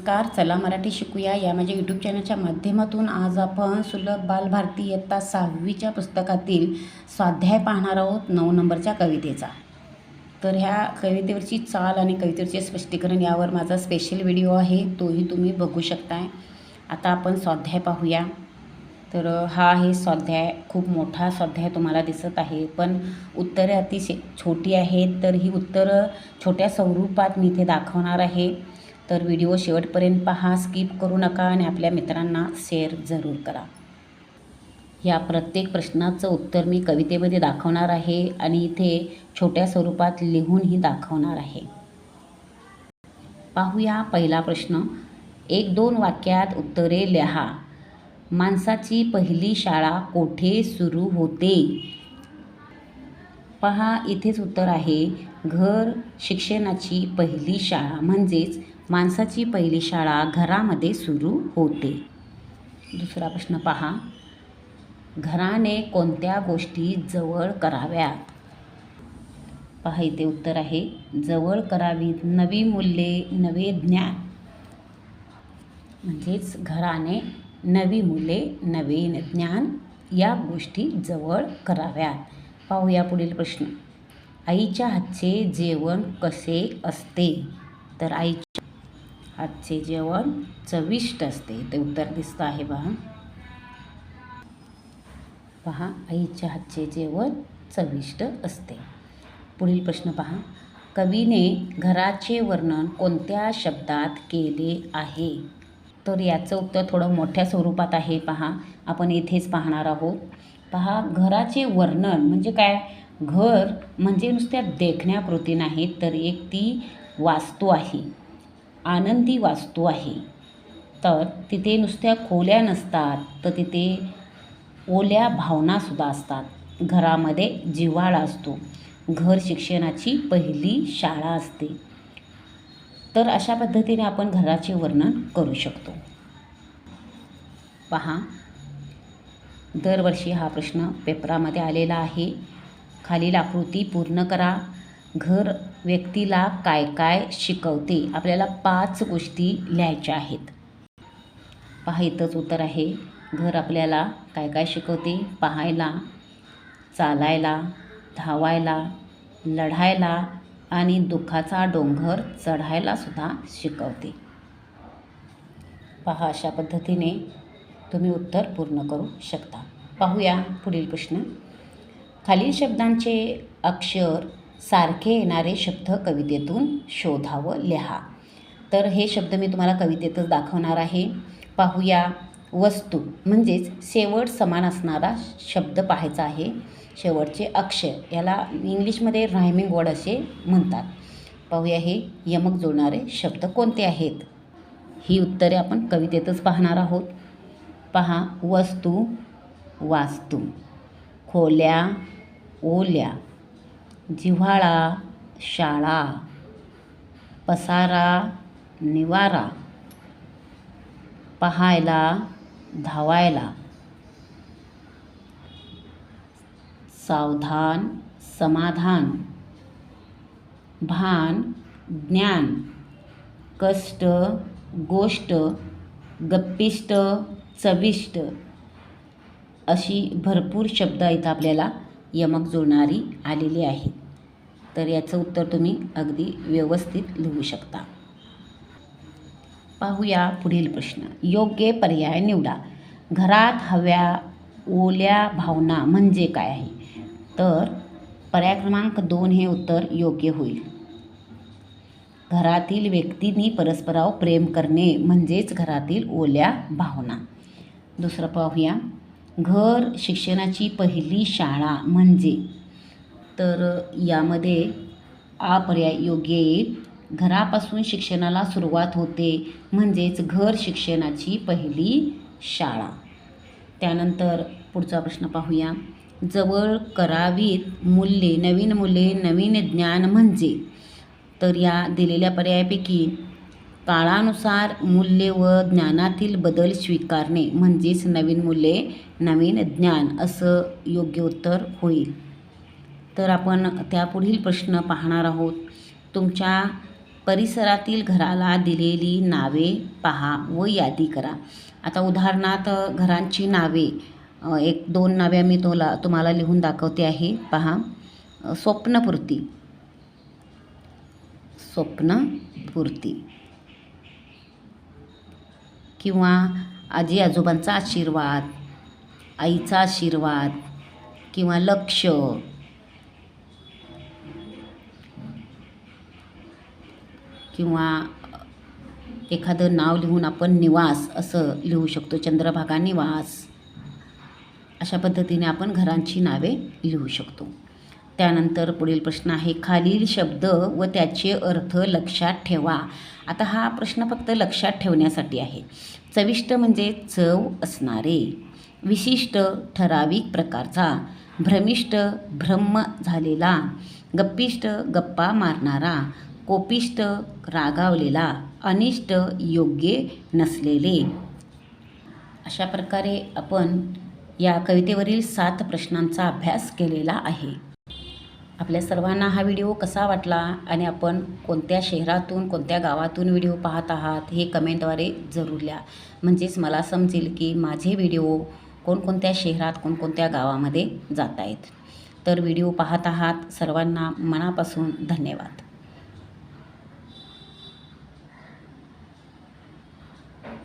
नमस्कार. चला मराठी शिकूया या माझ्या यूट्यूब चॅनलच्या माध्यमातून आज आपण सुलभ बालभारती इयत्ता 6वीच्या पुस्तकातील स्वाध्याय पाहणार आहोत 9 नंबरच्या कवितेचा. तर ह्या कवितेवरची चाल आणि कवितेवरचे स्पष्टीकरण यावर माझा स्पेशल व्हिडिओ आहे, तोही तुम्ही बघू शकताय. आता आपण स्वाध्याय पाहूया. तर हा आहे स्वाध्याय. खूप मोठा स्वाध्याय तुम्हाला दिसत आहे, पण उत्तरे अतिशय छोटी आहेत. तर ही उत्तरं छोट्या स्वरूपात मी इथे दाखवणार आहे. तर व्हिडिओ शेवटपर्यंत पहा, स्किप करू नका आणि आपल्या मित्रांना शेअर जरूर करा. या प्रत्येक प्रश्नाचं उत्तर मी कवितेमध्ये दाखवणार आहे आणि इथे छोट्या स्वरूपात लिहूनही दाखवणार आहे. पाहूया पहिला प्रश्न. 1-2 वाक्यात उत्तरे लिहा. माणसाची पहिली शाळा कोठे सुरू होते? पहा, इथेच उत्तर आहे. घर शिक्षणाची पहिली शाळा, म्हणजेच माणसाची पहिली शाळा घरामध्ये सुरू होते. दुसरा प्रश्न पहा. घराने कोणत्या गोष्टी जवळ कराव्यात? पहा, इथे उत्तर आहे. जवळ करावीत नवी मूल्ये, नवे ज्ञान. म्हणजेच घराने नवी मुले, नवीन ज्ञान या गोष्टी जवळ कराव्यात. पाहूया पुढील प्रश्न. आईच्या हातचे जेवण कसे असते? तर आईच्या हातचे जेवण चविष्ट असते. ते उत्तर दिसतं आहे पहा, आईच्या हातचे जेवण चविष्ट असते. पुढील प्रश्न पहा. कवीने घराचे वर्णन कोणत्या शब्दात केले आहे? तर याचं उत्तर थोडं मोठ्या स्वरूपात आहे. पहा, आपण इथेच पाहणार आहोत. पहा, घराचे वर्णन म्हणजे काय? घर म्हणजे नुसत्या देखण्यापुरती नाही, तर एक ती वास्तू आहे, आनंदी वास्तू आहे. तर तिथे नुसत्या खोल्या नसतात, तर तिथे ओल्या भावनासुद्धा असतात. घरामध्ये जिव्हाळा असतो. घर शिक्षणाची पहिली शाळा असते. तर अशा पद्धतीने आपण घराचे वर्णन करू शकतो. पहा, दरवर्षी हा प्रश्न पेपरामध्ये आलेला आहे. खालील आकृती पूर्ण करा. घर व्यक्तीला काय काय शिकवते? आपल्याला 5 गोष्टी लिहायच्या आहेत. पहा, इथंच उत्तर आहे. घर आपल्याला काय काय शिकवते? पाहायला, चालायला, धावायला, लढायला आणि दुःखाचा डोंगर चढायला सुद्धा शिकवते. पहा, अशा पद्धतीने तुम्ही उत्तर पूर्ण करू शकता. पाहूया पुढील प्रश्न. खालील शब्दांचे अक्षर सारखे येणारे शब्द कवितेतून शोधावं लिहा. तर हे शब्द मी तुम्हाला कवितेतच दाखवणार आहे. पाहूया. वस्तू म्हणजेच शेवट समान असणारा शब्द पाहायचा आहे. शेवटचे अक्षर याला इंग्लिशमध्ये रायमिंग वर्ड असे म्हणतात. पाहूया हे यमक जोडणारे शब्द कोणते आहेत. ही उत्तरे आपण कवितेतच पाहणार आहोत. पहा. वस्तू, वास्तू. खोल्या, ओल्या. जिव्हाळा, शाळा. पसारा, निवारा. पाहायला, धावायला. सावधान, समाधान. भान, ज्ञान. कष्ट, गोष्ट. गप्पिष्ट, चविष्ट. अशी भरपूर शब्द इथं आपल्याला यमक जोडणारी आलेली आहेत. तर याचं उत्तर तुम्ही अगदी व्यवस्थित लिहू शकता. पाहूया पुढील प्रश्न. योग्य पर्याय निवडा. घरात हव्या ओल्या भावना म्हणजे काय आहे? तर पर्याय क्रमांक 2 हे उत्तर योग्य होईल. घरातील व्यक्तींनी परस्परावर प्रेम करणे म्हणजेच घरातील ओल्या भावना. दुसरं पाहूया. घर शिक्षणाची पहिली शाळा म्हणजे? तर यामध्ये आ पर्याय योग्य येईल. घरापासून शिक्षणाला सुरुवात होते म्हणजेच घर शिक्षणाची पहिली शाळा. त्यानंतर पुढचा प्रश्न पाहूया. जवळ करावीत मूल्ये, नवीन मूल्ये, नवीन ज्ञान म्हणजे? तर या दिलेल्या पर्यायापैकी काळानुसार मूल्ये व ज्ञानातील बदल स्वीकारणे म्हणजेच नवीन मूल्ये, नवीन ज्ञान असं योग्य उत्तर होईल. तर आपण त्यापुढील प्रश्न पाहणार आहोत. तुमच्या परिसरातील घराला दिलेली नावे पहा व यादी करा. आता उदाहरणार्थ घरांची नावे 1-2 नावे मी तुम्हाला लिहून दाखवते आहे. पहा, स्वप्नपूर्ती, स्वप्नपूर्ती किंवा आजी आजोबांचा आशीर्वाद, आईचा आशीर्वाद किंवा लक्ष किंवा एखादं नाव लिहून आपण निवास असं लिहू शकतो. चंद्रभागा निवास. अशा पद्धतीने आपण घरांची नावे लिहू शकतो. त्यानंतर पुढील प्रश्न आहे, खालील शब्द व त्याचे अर्थ लक्षात ठेवा. आता हा प्रश्न फक्त लक्षात ठेवण्यासाठी आहे. चविष्ट म्हणजे चव असणारे, विशिष्ट ठराविक प्रकारचा, भ्रमिष्ट भ्रम झालेला, गप्पिष्ट गप्पा मारणारा, कोपिष्ट रागावलेला, अनिष्ट योग्य नसलेले. अशा प्रकारे आपण या कवितेवरील 7 प्रश्नांचा अभ्यास केलेला आहे. आपल्या सर्वांना हा व्हिडिओ कसा वाटला आणि आपण कोणत्या शहरातून कोणत्या गावातून व्हिडिओ पाहत आहात हे कमेंटद्वारे जरूर लिहा. म्हणजेच मला समजेल की माझे व्हिडिओ कोणकोणत्या शहरात कोणकोणत्या गावामध्ये जात आहेत. तर व्हिडिओ पाहत आहात सर्वांना मनापासून धन्यवाद.